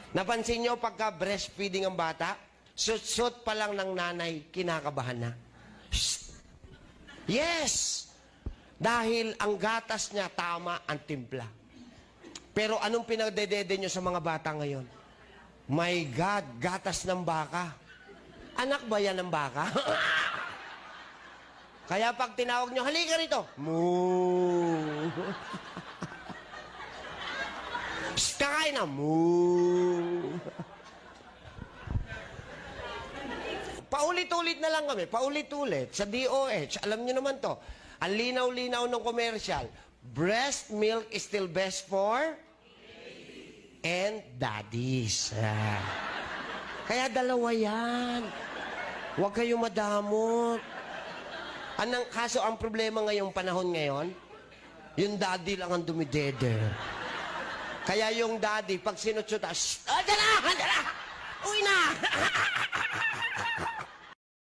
Napansin nyo pagka breastfeeding ang bata, sut-sut pa lang ng nanay, kinakabahan na. Shh! Yes! Dahil ang gatas niya, tama ang timpla. Pero anong pinagdedede nyo sa mga bata ngayon? My God, gatas ng baka. Anak ba yan ng baka? Kaya pag tinawag nyo, halika rito. Moo. Kakain na. Moo. Paulit-ulit na lang kami. Paulit-ulit. Sa DOH, alam nyo naman to. Ang linaw-linaw ng commercial. Breast milk is still best for and daddies. Kaya dalawa yan. Huwag kayong madamot. Kaso ang problema ngayong panahon ngayon, yung daddy lang ang dumidede. Kaya yung daddy, pag sinutsuta, shh!